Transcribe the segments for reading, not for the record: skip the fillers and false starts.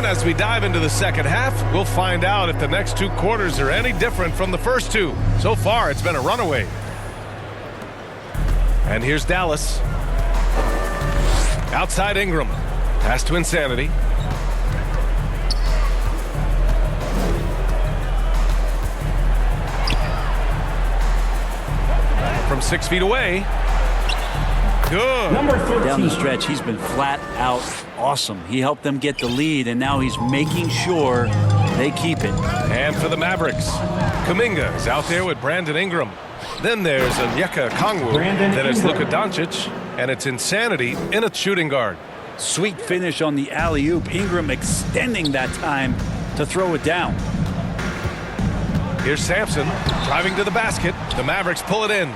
And as we dive into the second half, we'll find out if the next two quarters are any different from the first two. So far, it's been a runaway. And here's Dallas. Outside Ingram. Pass to Insanity. From 6 feet away. Good. Down the stretch, he's been flat out awesome. He helped them get the lead, and now he's making sure they keep it. And for the Mavericks, Kuminga is out there with Brandon Ingram. Then there's Onyeka Okongwu. Then it's Luka Doncic, and it's Insanity in a shooting guard. Sweet finish on the alley-oop. Ingram extending that time to throw it down. Here's Sampson driving to the basket. The Mavericks pull it in.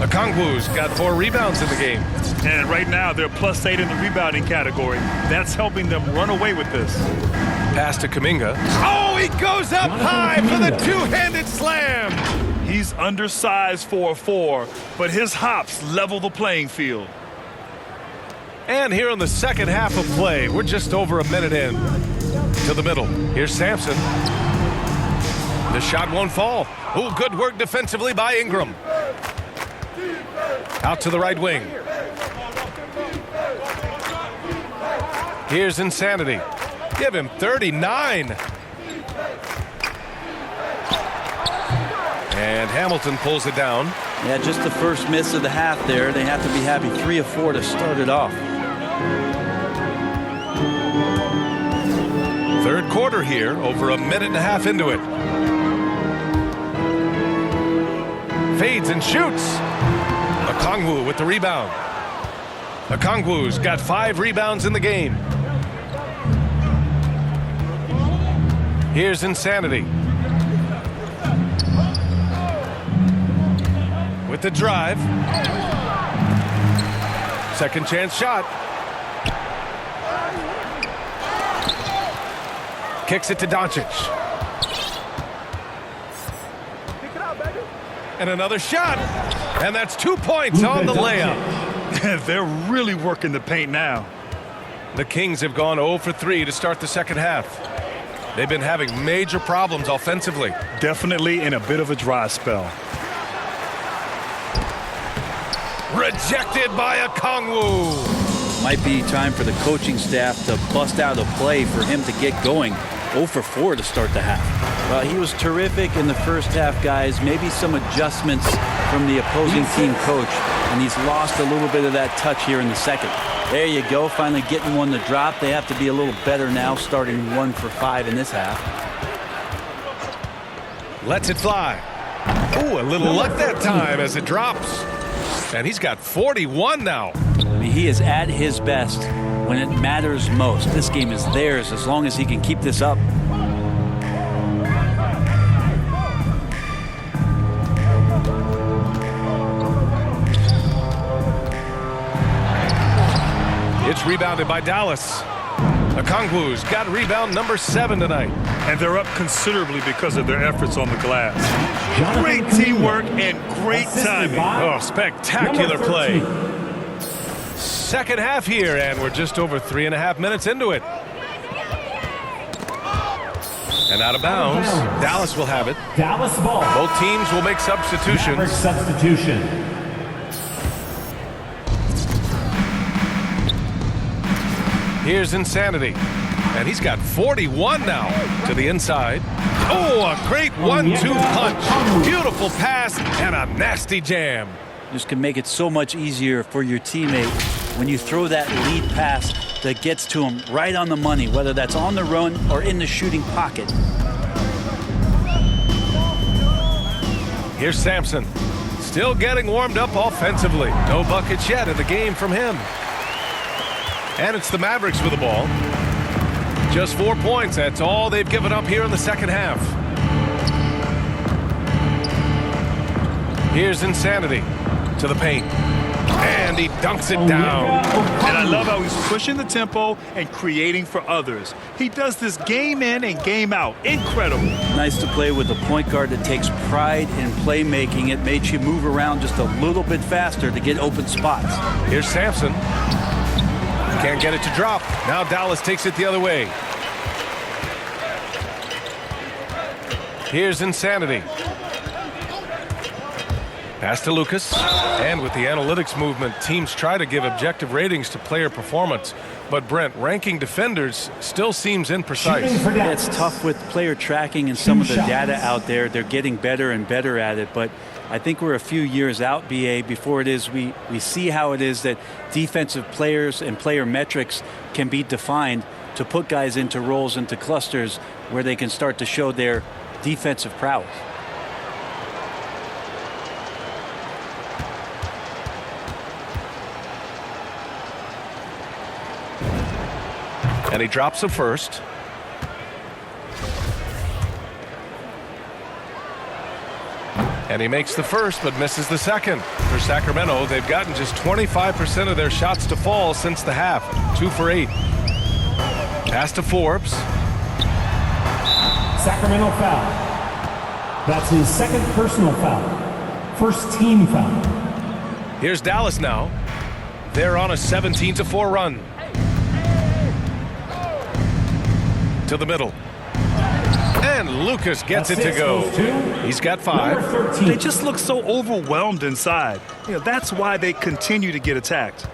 Okongwu's got 4 rebounds in the game. And right now, they're +8 in the rebounding category. That's helping them run away with this. Pass to Kuminga. Oh, he goes up high for the two-handed slam. He's undersized for a 4, but his hops level the playing field. And here in the second half of play, we're just over a minute in. To the middle. Here's Sampson. The shot won't fall. Oh, good work defensively by Ingram. Out to the right wing. Here's Insanity. Give him 39. And Hamilton pulls it down. Yeah, just the first miss of the half there. They have to be happy 3 of 4 to start it off. Third quarter here, over a minute and a half into it. Fades and shoots. Okongwu with the rebound. Okongwu's got 5 rebounds in the game. Here's Insanity. With the drive. Second chance shot. Kicks it to Doncic. And another shot. And that's 2 points on the layup. They're really working the paint now. The Kings have gone 0 for 3 to start the second half. They've been having major problems offensively. Definitely in a bit of a dry spell. Rejected by Okongwu. Might be time for the coaching staff to bust out a play for him to get going. 0 for 4 to start the half. Well, he was terrific in the first half, guys. Maybe some adjustments from the opposing team coach, and he's lost a little bit of that touch here in the second. There you go, finally getting one to drop. They have to be a little better now, starting 1 for 5 in this half. Lets it fly. Ooh, a little luck that time as it drops. And he's got 41 now. I mean, he is at his best when it matters most. This game is theirs as long as he can keep this up. It's rebounded by Dallas. Okongwu's got rebound number 7 tonight. And they're up considerably because of their efforts on the glass. Great teamwork and great timing. Oh, spectacular play. Second half here, and we're just over 3.5 minutes into it. And out of bounds. Dallas will have it. Dallas ball. Both teams will make substitutions. Maverick substitution. Here's Insanity. And he's got 41 now to the inside. Oh, a great 1-2 punch. Beautiful pass and a nasty jam. This can make it so much easier for your teammate when you throw that lead pass that gets to him right on the money, whether that's on the run or in the shooting pocket. Here's Sampson. Still getting warmed up offensively. No buckets yet in the game from him. And it's the Mavericks with the ball. Just 4 points. That's all they've given up here in the second half. Here's Insanity to the paint. And he dunks it down. And I love how he's pushing the tempo and creating for others. He does this game in and game out. Incredible. Nice to play with a point guard that takes pride in playmaking. It makes you move around just a little bit faster to get open spots. Here's Sampson. Can't get it to drop. Now Dallas takes it the other way. Here's Insanity. Pass to Lucas. And with the analytics movement, teams try to give objective ratings to player performance. But Brent, ranking defenders still seems imprecise. Yeah, it's tough with player tracking and some of the data out there. They're getting better and better at it. But I think we're a few years out, BA, before it is we see how it is that defensive players and player metrics can be defined to put guys into roles, into clusters where they can start to show their defensive prowess. And he drops the first. And he makes the first, but misses the second. For Sacramento, they've gotten just 25% of their shots to fall since the half. 2 for 8. Pass to Forbes. Sacramento foul. That's his second personal foul. First team foul. Here's Dallas now. They're on a 17-4 run. To the middle. And Lucas gets it to go. He's got 5. They just look so overwhelmed inside. You know, that's why they continue to get attacked.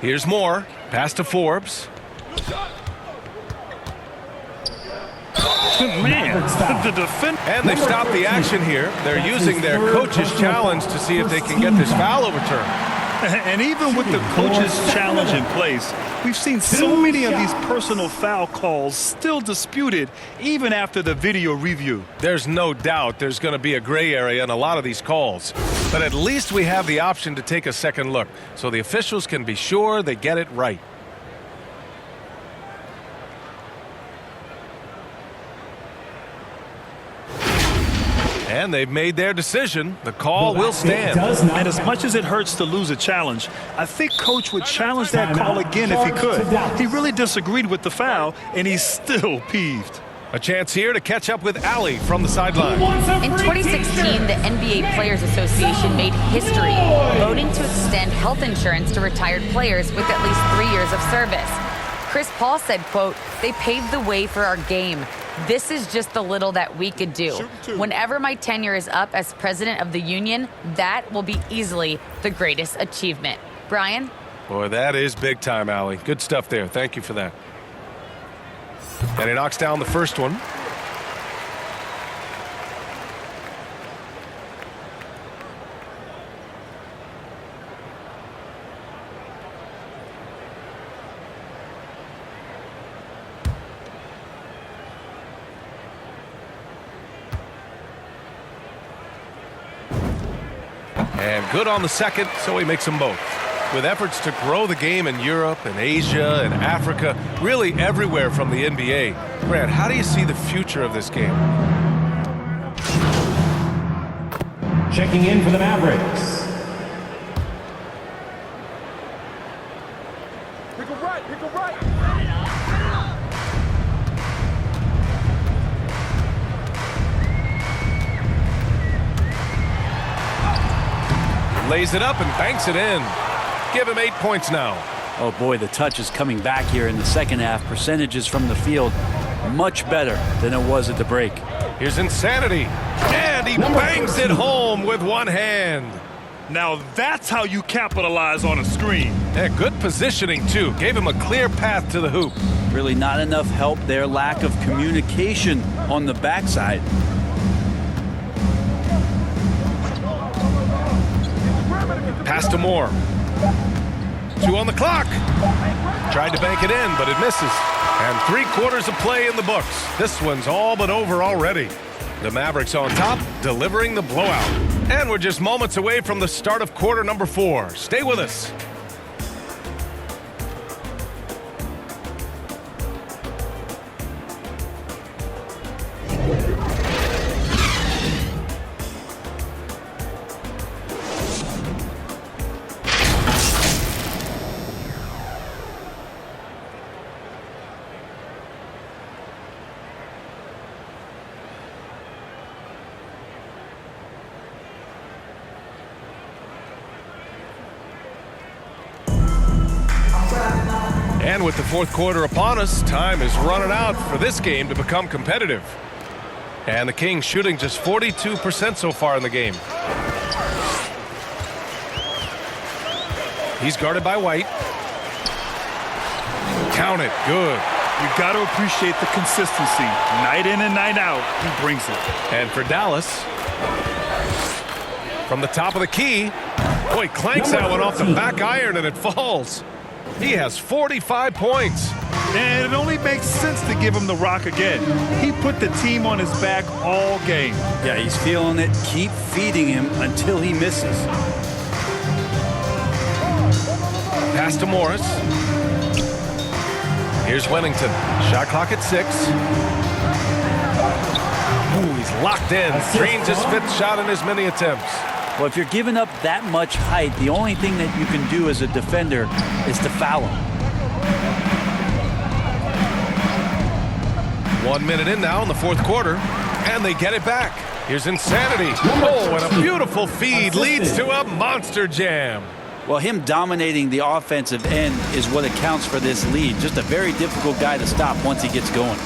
Here's more. Pass to Forbes. Man, the defense. And they've stopped the action here. They're using their coach's challenge to see if they can get this foul overturned. And even with the coach's challenge in place, we've seen so many of these personal foul calls still disputed even after the video review. There's no doubt there's going to be a gray area in a lot of these calls. But at least we have the option to take a second look, so the officials can be sure they get it right. And they've made their decision. The call will stand. And as much as it hurts to lose a challenge, I think Coach would challenge that call again if he could. He really disagreed with the foul, and he's still peeved. A chance here to catch up with Allie from the sideline. In 2016, the NBA Players Association made history, voting to extend health insurance to retired players with at least 3 years of service. Chris Paul said, quote, "They paved the way for our game. This is just the little that we could do. Whenever my tenure is up as president of the union, that will be easily the greatest achievement." Brian? Boy, that is big time, Allie. Good stuff there. Thank you for that. And he knocks down the first one. And good on the second, so he makes them both. With efforts to grow the game in Europe and Asia and Africa, really everywhere from the NBA. Grant, how do you see the future of this game? Checking in for the Mavericks. Pick a right, pick a right. Lays it up and banks it in. Give him 8 points now. Oh boy, the touch is coming back here in the second half. Percentages from the field much better than it was at the break. Here's Insanity. And he bangs it home with one hand. Now that's how you capitalize on a screen. And good positioning, too. Gave him a clear path to the hoop. Really not enough help there. Lack of communication on the backside. Pass to Moore. 2 on the clock. Tried to bank it in, but it misses. And 3/4 of play in the books. This one's all but over already. The Mavericks on top, delivering the blowout. And we're just moments away from the start of quarter number 4. Stay with us. And with the fourth quarter upon us, time is running out for this game to become competitive. And the Kings shooting just 42% so far in the game. He's guarded by White. Count it. Good. You got to appreciate the consistency. Night in and night out, he brings it. And for Dallas, from the top of the key, boy, clanks that one off the back iron and it falls. He has 45 points. And it only makes sense to give him the rock again. He put the team on his back all game. Yeah, he's feeling it. Keep feeding him until he misses. Pass to Morris. Here's Wennington. Shot clock at 6. Ooh, he's locked in. Drains his 5th shot in as many attempts. Well, if you're giving up that much height, the only thing that you can do as a defender is to foul him. 1 minute in now in the fourth quarter, and they get it back. Here's Insanity. Oh, and a beautiful feed leads to a monster jam. Well, him dominating the offensive end is what accounts for this lead. Just a very difficult guy to stop once he gets going.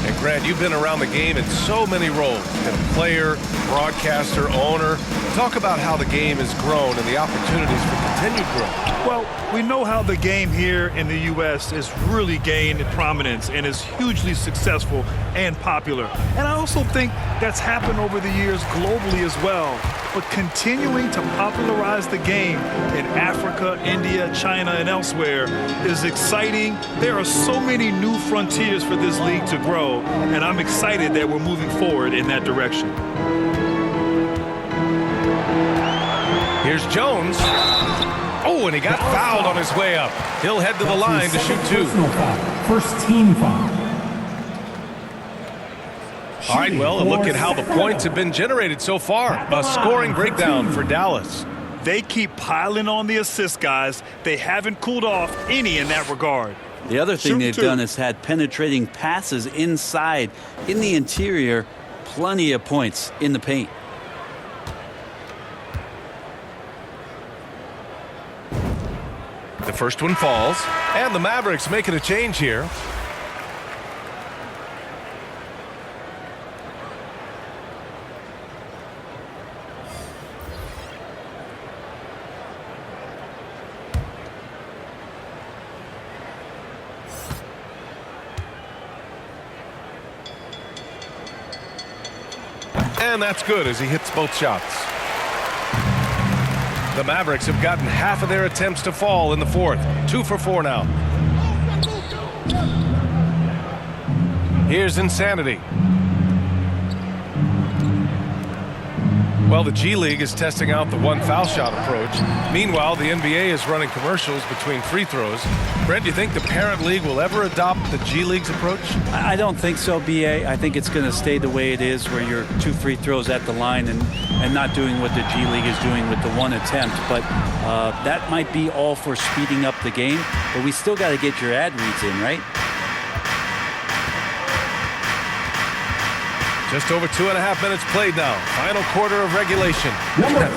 And Grant, you've been around the game in so many roles. Been a player, broadcaster, owner. Talk about how the game has grown and the opportunities for continued growth. Well, we know how the game here in the U.S. is really gained prominence and is hugely successful and popular. And I also think that's happened over the years globally as well. But continuing to popularize the game in Africa, India, China, and elsewhere is exciting. There are so many new frontiers for this league to grow, and I'm excited that we're moving forward in that direction. Here's Jones. Oh, and he got fouled on his way up. He'll head to the line to shoot 2. First team foul. All right, well, a look at how the points have been generated so far. A scoring breakdown for Dallas. They keep piling on the assist, guys. They haven't cooled off any in that regard. The other thing Shoot they've 2. done is had penetrating passes inside, in the interior, plenty of points in the paint. The first one falls, and the Mavericks making a change here. And that's good as he hits both shots. The Mavericks have gotten half of their attempts to fall in the fourth. 2 for 4 now. Here's Insanity. Well, the G League is testing out the one foul shot approach. Meanwhile, the NBA is running commercials between free throws. Brent, do you think the parent league will ever adopt the G League's approach? I don't think so, B.A. I think it's going to stay the way it is, where you're 2 free throws at the line and not doing what the G League is doing with the 1 attempt. But that might be all for speeding up the game. But we still got to get your ad reads in, right? Just over 2.5 minutes played now. Final quarter of regulation.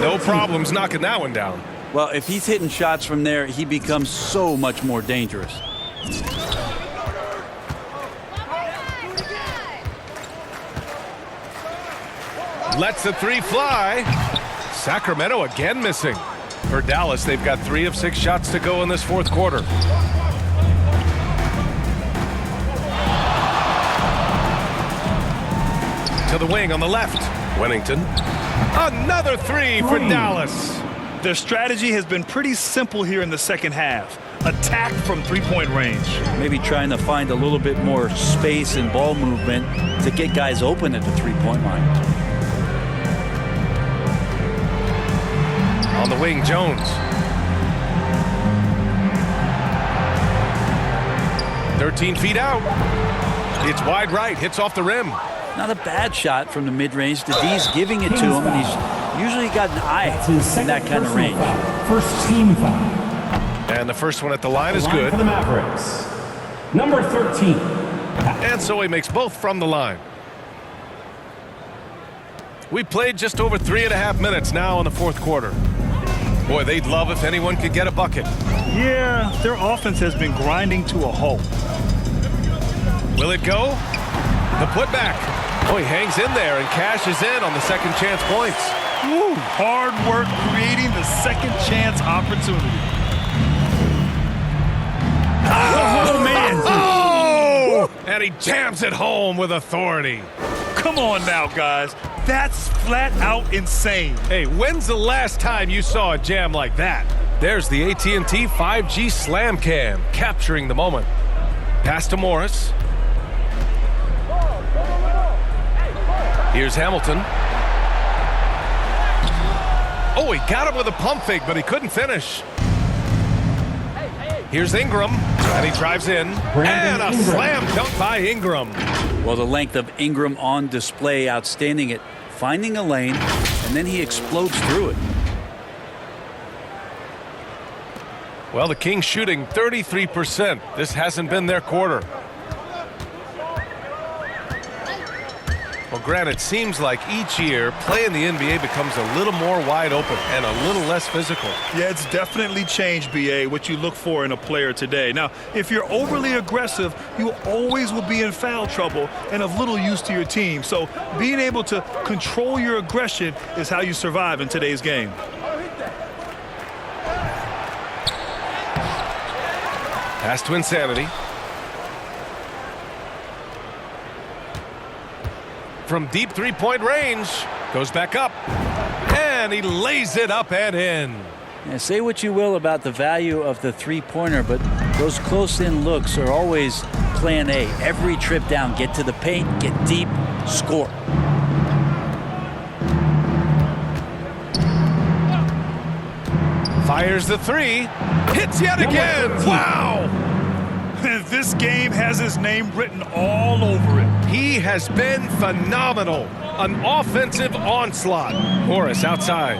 No problems knocking that one down. Well, if he's hitting shots from there, he becomes so much more dangerous. Lets the 3 fly. Sacramento again missing. For Dallas, they've got 3 of 6 shots to go in this fourth quarter. To the wing on the left. Wennington. Another 3 for Dallas. Their strategy has been pretty simple here in the second half. Attack from three-point range. Maybe trying to find a little bit more space and ball movement to get guys open at the three-point line. On the wing, Jones. 13 feet out. It's wide right, hits off the rim. Not a bad shot from the mid-range. The D's giving it to him, and he's usually got an eye in that kind of range. First team foul. And the first one at the line is good. For the Mavericks. Number 13. And so he makes both from the line. We played just over 3.5 minutes now in the fourth quarter. Boy, they'd love if anyone could get a bucket. Yeah, their offense has been grinding to a halt. Will it go? The putback. Oh, he hangs in there and cashes in on the second chance points. Woo, hard work creating the second chance opportunity. Oh, man. Oh! And he jams it home with authority. Come on now, guys. That's flat out insane. Hey, when's the last time you saw a jam like that? There's the AT&T 5G Slam Cam, capturing the moment. Pass to Morris. Here's Hamilton. Oh, he got him with a pump fake, but he couldn't finish. Here's Ingram, and he drives in. And a slam dunk by Ingram. Well, the length of Ingram on display, outstanding at finding a lane, and then he explodes through it. Well, the Kings shooting 33%. This hasn't been their quarter. Well, Grant, it seems like each year, play in the NBA becomes a little more wide open and a little less physical. Yeah, it's definitely changed, BA, what you look for in a player today. Now, if you're overly aggressive, you always will be in foul trouble and of little use to your team. So being able to control your aggression is how you survive in today's game. Pass to Insanity. From deep three-point range, goes back up, and he lays it up and in. Yeah, say what you will about the value of the three-pointer, but those close-in looks are always plan A. Every trip down, get to the paint, get deep, score. Fires the three, hits yet again. Wow! This game has his name written all over it. He has been phenomenal. An offensive onslaught. Morris outside.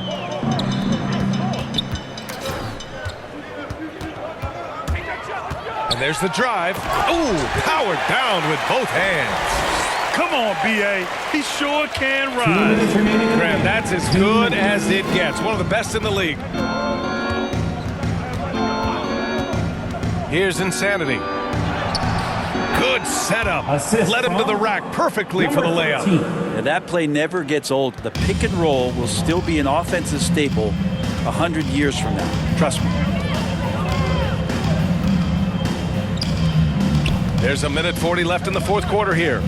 And there's the drive. Ooh, powered down with both hands. Come on, BA. He sure can rise. Grant, that's as good as it gets. One of the best in the league. Here's Insanity. Good setup. Led him to the rack perfectly for the layup. Now, that play never gets old. The pick and roll will still be an offensive staple 100 years from now. Trust me. There's a minute 40 left in the fourth quarter here.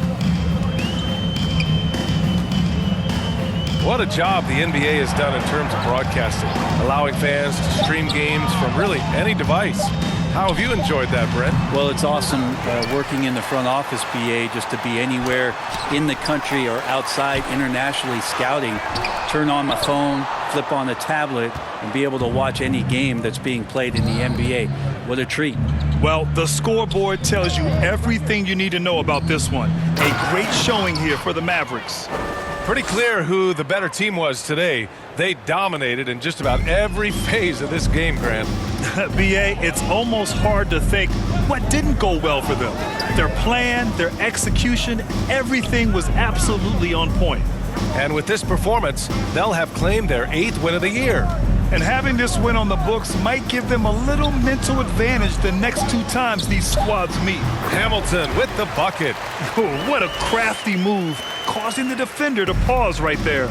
What a job the NBA has done in terms of broadcasting, allowing fans to stream games from really any device. How have you enjoyed that, Brent? Well, it's awesome working in the front office, BA, just to be anywhere in the country or outside internationally scouting. Turn on my phone, flip on a tablet, and be able to watch any game that's being played in the NBA. What a treat. Well, the scoreboard tells you everything you need to know about this one. A great showing here for the Mavericks. Pretty clear who the better team was today. They dominated in just about every phase of this game, Grant. BA, it's almost hard to think what didn't go well for them. Their plan, their execution, everything was absolutely on point. And with this performance, they'll have claimed their 8th win of the year. And having this win on the books might give them a little mental advantage the next 2 times these squads meet. Hamilton with the bucket. Oh, what a crafty move, causing the defender to pause right there.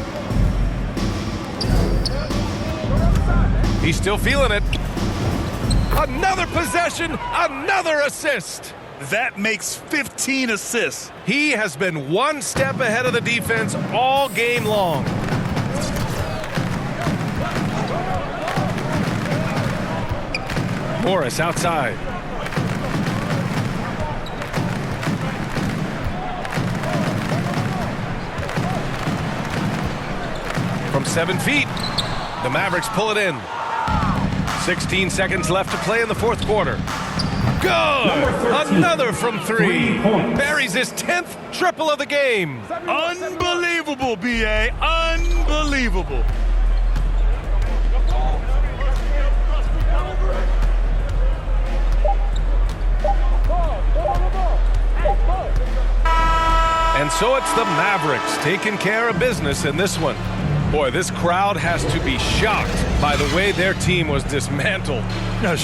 He's still feeling it. Another possession, another assist. That makes 15 assists. He has been one step ahead of the defense all game long. Morris outside. From 7 feet, the Mavericks pull it in. 16 seconds left to play in the fourth quarter. Good! Another from 3. Buries his 10th triple of the game. Unbelievable, BA. Unbelievable. And so it's the Mavericks taking care of business in this one. Boy, this crowd has to be shocked by the way their team was dismantled. Now,